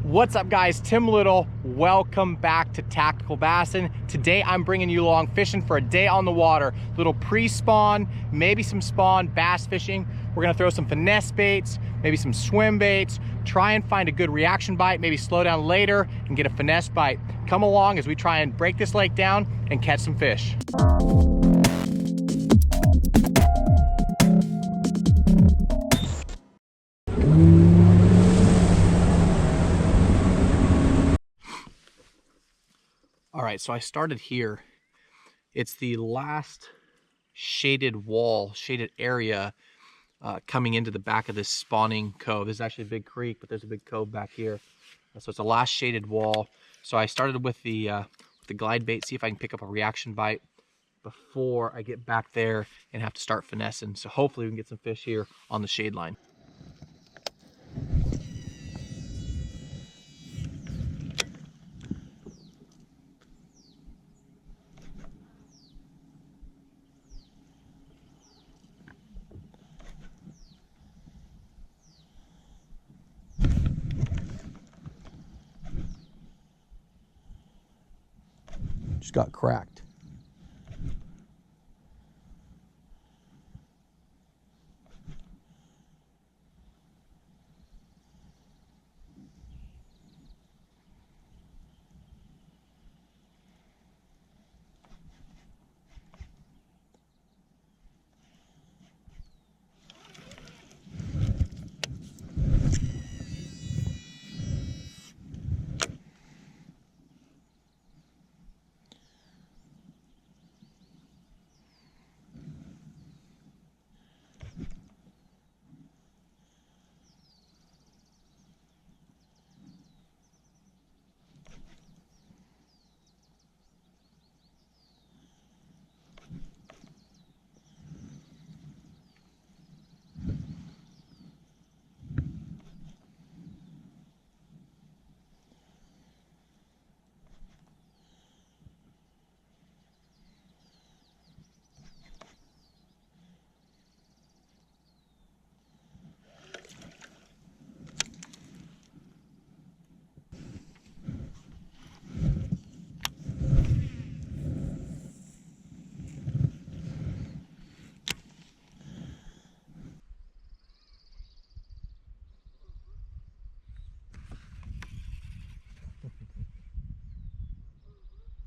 What's up guys, Tim Little. Welcome back to Tacticalbassin. Today I'm bringing you along fishing for a day on the water. Little pre-spawn, maybe some spawn bass fishing. We're gonna throw some finesse baits, maybe some swim baits, try and find a good reaction bite, maybe slow down later and get a finesse bite. Come along as we try and break this lake down and catch some fish. All right, so I started here. It's the last shaded wall, shaded area coming into the back of this spawning cove. This is actually a big creek, but there's a big cove back here. So it's the last shaded wall. So I started with the glide bait, see if I can pick up a reaction bite before I get back there and have to start finessing. So hopefully we can get some fish here on the shade line. Just got cracked.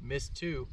Missed two.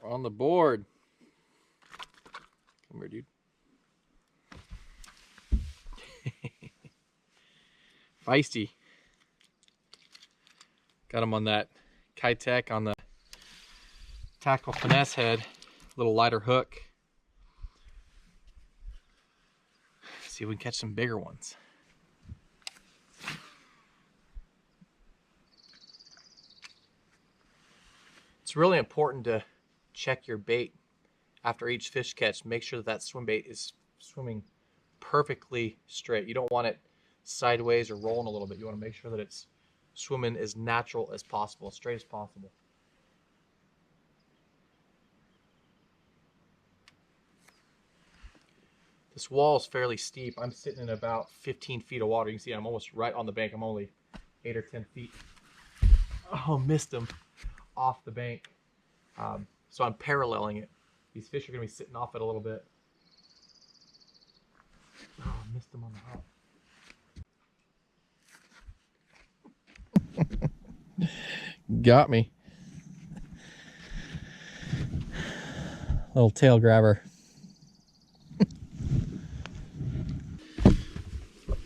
On the board. Come here, dude. Feisty. Got him on that keitech on the Tactical Finesse head. Little lighter hook. See if we can catch some bigger ones. It's really important to check your bait after each fish catch. Make sure that that swim bait is swimming perfectly straight. You don't want it sideways or rolling a little bit. You want to make sure that it's swimming as natural as possible, as straight as possible. This wall is fairly steep. I'm sitting in about 15 feet of water. You can see I'm almost right on the bank. I'm only 8 or 10 feet. Oh, missed him off the bank. So I'm paralleling it. These fish are going to be sitting off it a little bit. Oh, I missed them on the hop. Got me. Little tail grabber.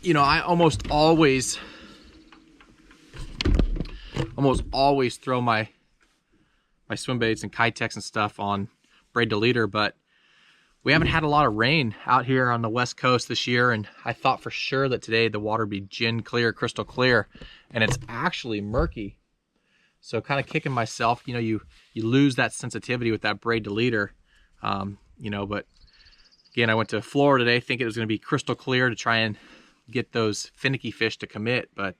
You know, I almost always throw my swim baits and keitechs and stuff on braid to leader, but We haven't had a lot of rain out here on the West Coast this year, and I thought for sure that today the water would be gin clear, crystal clear, and it's actually murky. So kind of kicking myself, you know, you lose that sensitivity with that braid to leader, you know, but again, I went to Florida today thinking it was going to be crystal clear to try and get those finicky fish to commit, but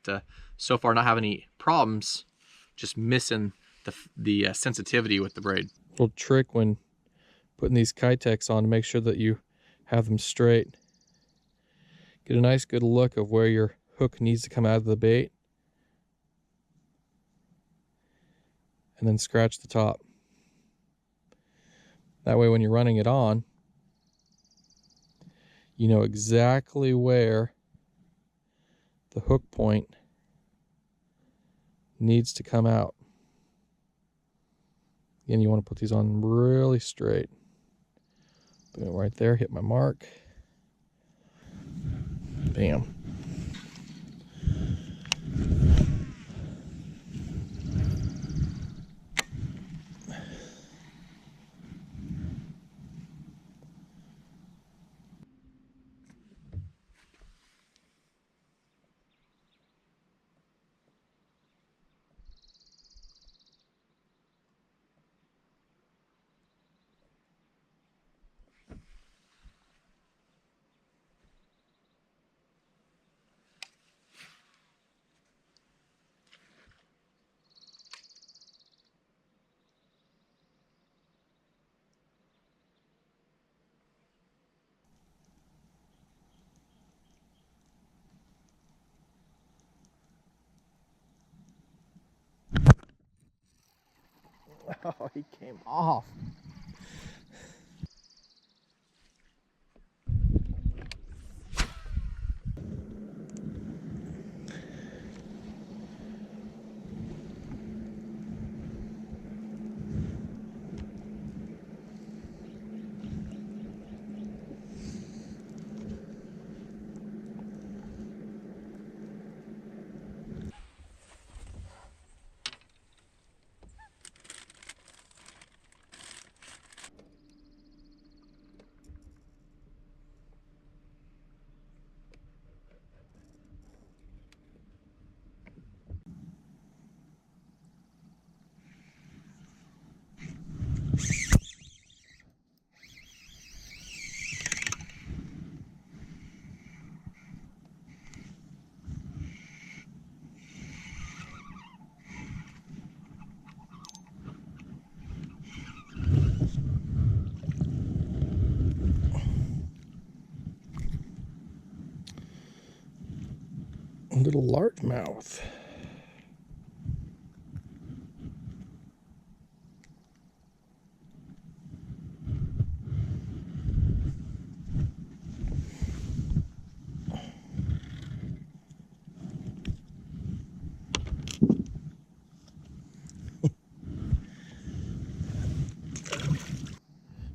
so far not having any problems, just missing the sensitivity with the braid. Little trick when putting these keitechs on to make sure that you have them straight. Get a nice good look of where your hook needs to come out of the bait, and then scratch the top. That way when you're running it on, you know exactly where the hook point needs to come out. Again, you want to put these on really straight. Boom, right there, hit my mark. Bam. Oh, he came off. A little largemouth.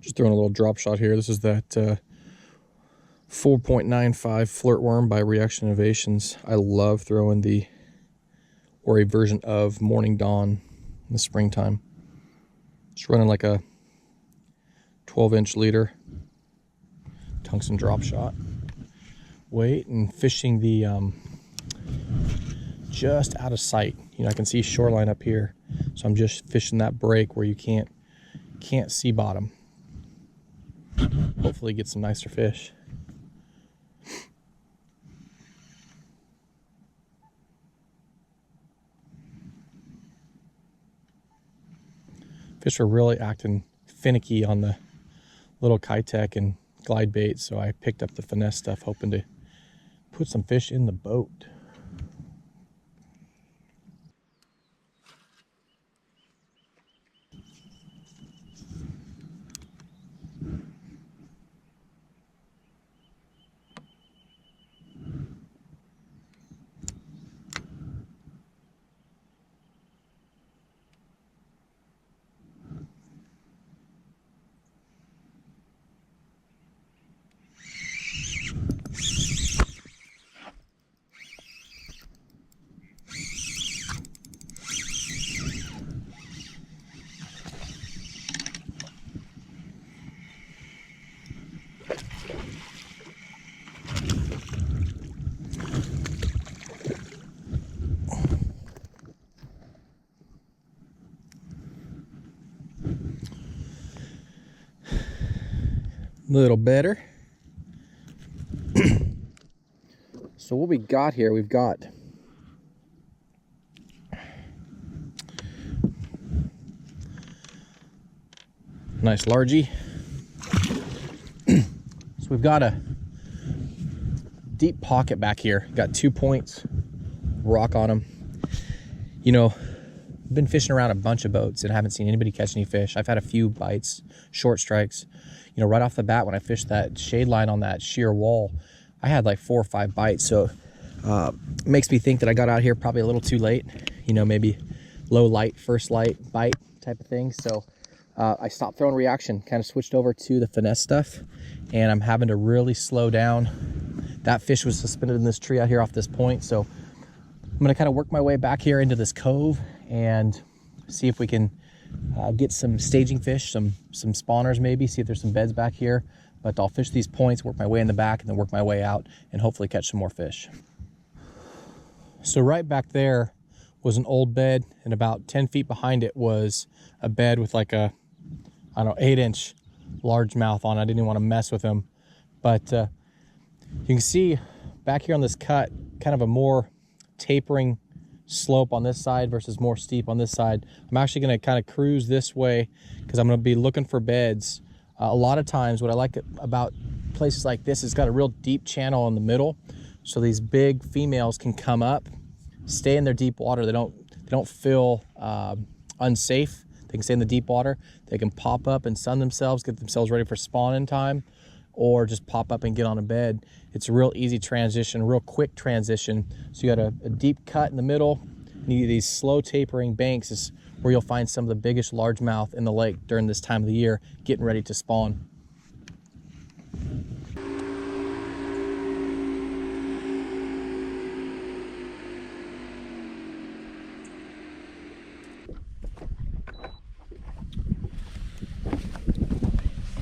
Just throwing a little drop shot here. This is that 4.95 flirt worm by Reaction Innovations. I love throwing the, or a version of Morning Dawn in the springtime. Just running like a 12-inch leader, tungsten drop shot. Weight and fishing the just out of sight. You know, I can see shoreline up here, so I'm just fishing that break where you can't see bottom. Hopefully get some nicer fish. Fish are really acting finicky on the little keitech and glide bait, so I picked up the Finesse stuff, hoping to put some fish in the boat. little better. So what we got here, we've got nice largie. So we've got a deep pocket back here. Got 2 points, rock on them. You know, I've been fishing around a bunch of boats and haven't seen anybody catch any fish. I've had a few bites, short strikes. You know, right off the bat when I fished that shade line on that sheer wall, I had like 4 or 5 bites. So it makes me think that I got out here probably a little too late. You know, maybe low light, first light bite type of thing. So I stopped throwing reaction, kind of switched over to the finesse stuff, and I'm having to really slow down. That fish was suspended in this tree out here off this point. So I'm gonna kind of work my way back here into this cove and see if we can get some staging fish, some spawners maybe, see if there's some beds back here. But I'll fish these points, work my way in the back, and then work my way out and hopefully catch some more fish. So right back there was an old bed, and about 10 feet behind it was a bed with like a, I don't know, 8-inch largemouth on it. I didn't even want to mess with him. But you can see back here on this cut, kind of a more tapering slope on this side versus more steep on this side. I'm actually going to kind of cruise this way because I'm going to be looking for beds. A lot of times what I like about places like this is it's got a real deep channel in the middle, so these big females can come up, stay in their deep water. They don't feel unsafe. They can stay in the deep water. They can pop up and sun themselves, get themselves ready for spawn in time, or just pop up and get on a bed. It's a real easy transition, real quick transition. So you got a deep cut in the middle, and these slow tapering banks is where you'll find some of the biggest largemouth in the lake during this time of the year, getting ready to spawn.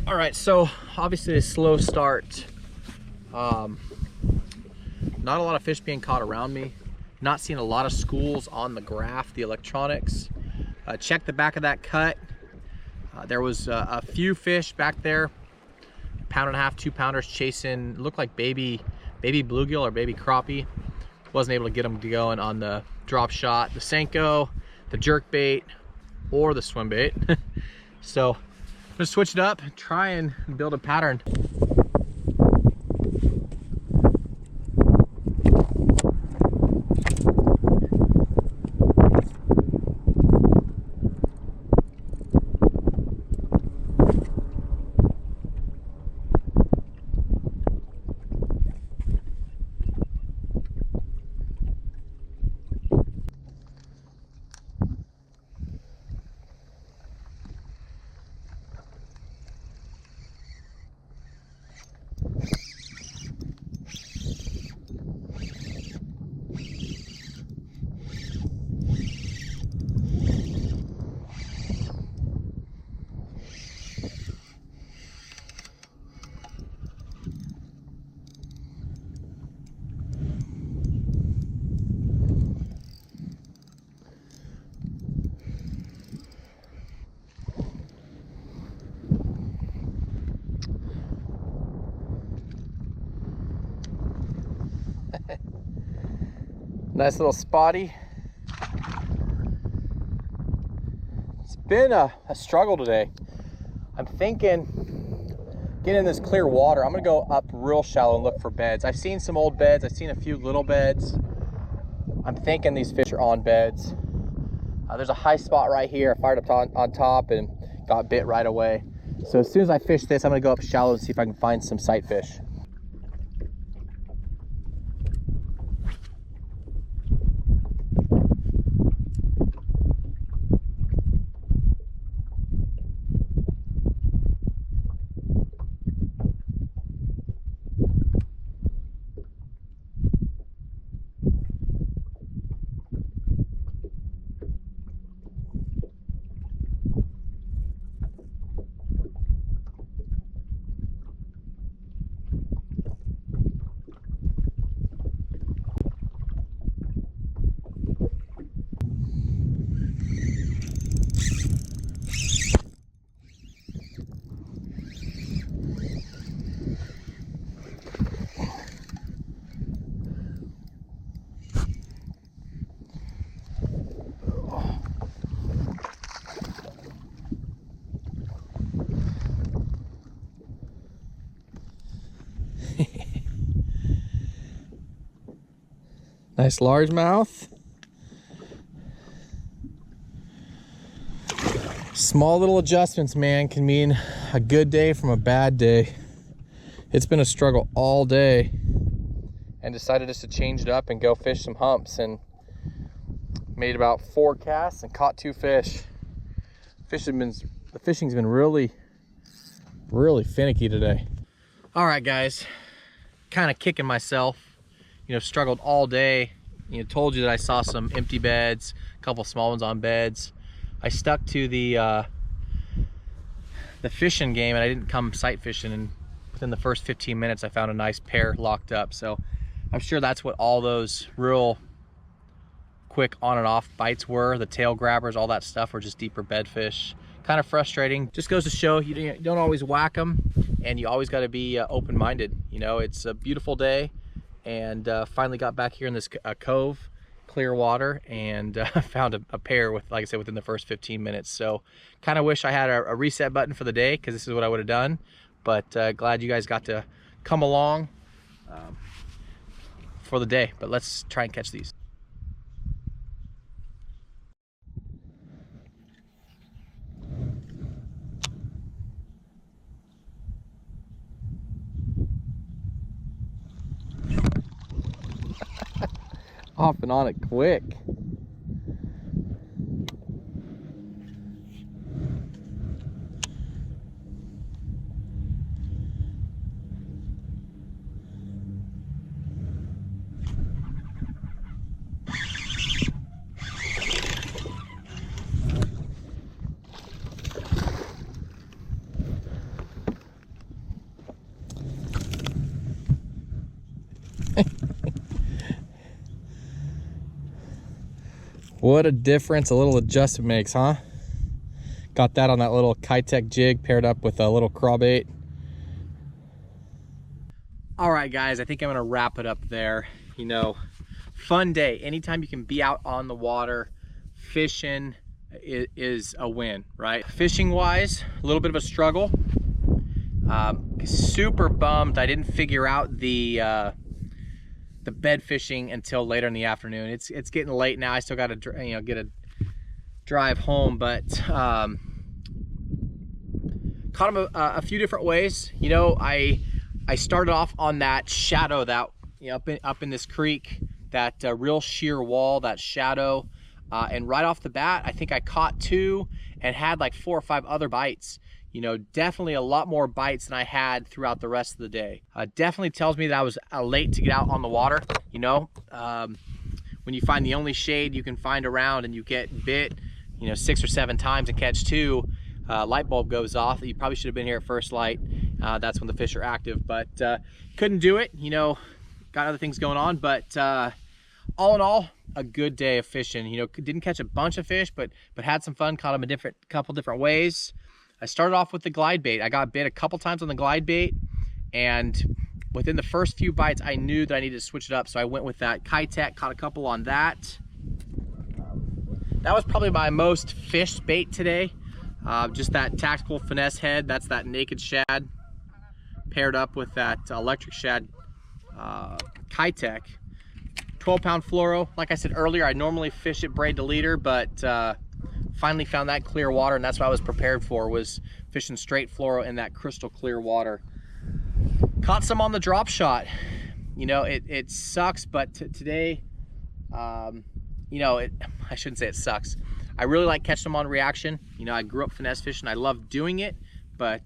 All right, so obviously a slow start. Not a lot of fish being caught around me. Not seeing a lot of schools on the graph, the electronics. Check the back of that cut. There was a few fish back there, 1.5 pound, 2 pounders chasing, looked like baby bluegill or baby crappie. Wasn't able to get them going on the drop shot, the Senko, the jerk bait, or the swim bait. So I'm gonna switch it up and try and build a pattern. Nice little spotty. It's been a struggle today. I'm thinking, getting in this clear water, I'm gonna go up real shallow and look for beds. I've seen some old beds, I've seen a few little beds. I'm thinking these fish are on beds. There's a high spot right here. I fired up on top and got bit right away. So as soon as I fish this, I'm gonna go up shallow and see if I can find some sight fish. Nice largemouth. Small little adjustments, man, can mean a good day from a bad day. It's been a struggle all day, and decided just to change it up and go fish some humps, and made about 4 casts and caught 2 fish. The fishing's been really finicky today. All right, guys, kind of kicking myself. You know, struggled all day. You know, told you that I saw some empty beds, a couple small ones on beds. I stuck to the fishing game, and I didn't come sight fishing, and within the first 15 minutes I found a nice pair locked up. So I'm sure that's what all those real quick on and off bites were. The tail grabbers, all that stuff, were just deeper bed fish. Kind of frustrating. Just goes to show you don't always whack them, and you always got to be open-minded. You know, it's a beautiful day, and finally got back here in this cove, clear water, and found a pair with, like I said, within the first 15 minutes. So kind of wish I had a reset button for the day, because this is what I would have done. But glad you guys got to come along for the day. But let's try and catch these. Off and on it quick. What a difference a little adjustment makes, huh? Got that on that little keitech jig paired up with a little crawbait. All right, guys, I think I'm gonna wrap it up there. You know, fun day. Anytime you can be out on the water, fishing is a win, right? Fishing wise, a little bit of a struggle. Super bummed I didn't figure out the bed fishing until later in the afternoon. It's getting late now. I still got to get a drive home, but caught them a few different ways. You know, I started off on that shadow that, you know, up in this creek, that real sheer wall, that shadow, and right off the bat I think I caught 2 and had like 4 or 5 other bites. You know, definitely a lot more bites than I had throughout the rest of the day. Definitely tells me that I was late to get out on the water. You know, when you find the only shade you can find around and you get bit, you know, 6 or 7 times and catch 2, light bulb goes off. You probably should have been here at first light. That's when the fish are active, but couldn't do it. You know, got other things going on, but all in all, a good day of fishing. You know, didn't catch a bunch of fish, but had some fun. Caught them a couple different ways. I started off with the glide bait. I got bit a couple times on the glide bait, and within the first few bites I knew that I needed to switch it up, so I went with that keitech, caught a couple on that. That was probably my most fished bait today. Just that tactical finesse head. That's that naked shad paired up with that electric shad keitech. 12-pound fluoro. Like I said earlier, I normally fish it braid to leader, but finally found that clear water, and that's what I was prepared for, was fishing straight fluoro in that crystal clear water. Caught some on the drop shot. You know, it sucks, but today, you know, I shouldn't say it sucks. I really like catching them on reaction. You know, I grew up finesse fishing. I love doing it, but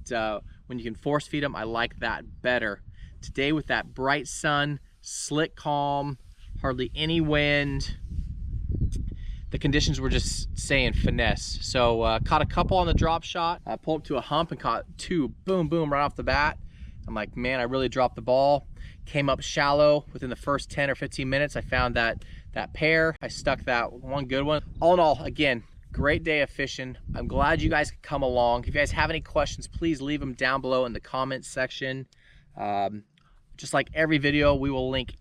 when you can force feed them, I like that better. Today with that bright sun, slick calm, hardly any wind, the conditions were just saying finesse. So caught a couple on the drop shot. I pulled up to a hump and caught 2, boom, boom, right off the bat. I'm like, man, I really dropped the ball. Came up shallow. Within the first 10 or 15 minutes, I found that pair. I stuck that one good one. All in all, again, great day of fishing. I'm glad you guys could come along. If you guys have any questions, please leave them down below in the comments section. Just like every video, we will link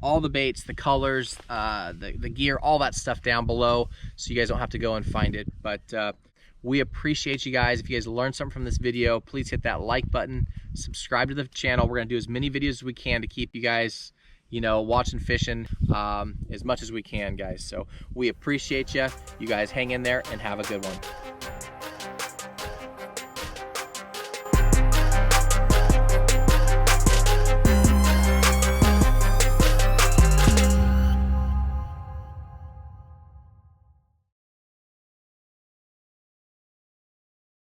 all the baits, the colors, the gear, all that stuff down below, so you guys don't have to go and find it. But we appreciate you guys. If you guys learned something from this video, please hit that like button, subscribe to the channel. We're gonna do as many videos as we can to keep you guys, you know, watching fishing as much as we can, guys. So we appreciate you. You guys hang in there and have a good one.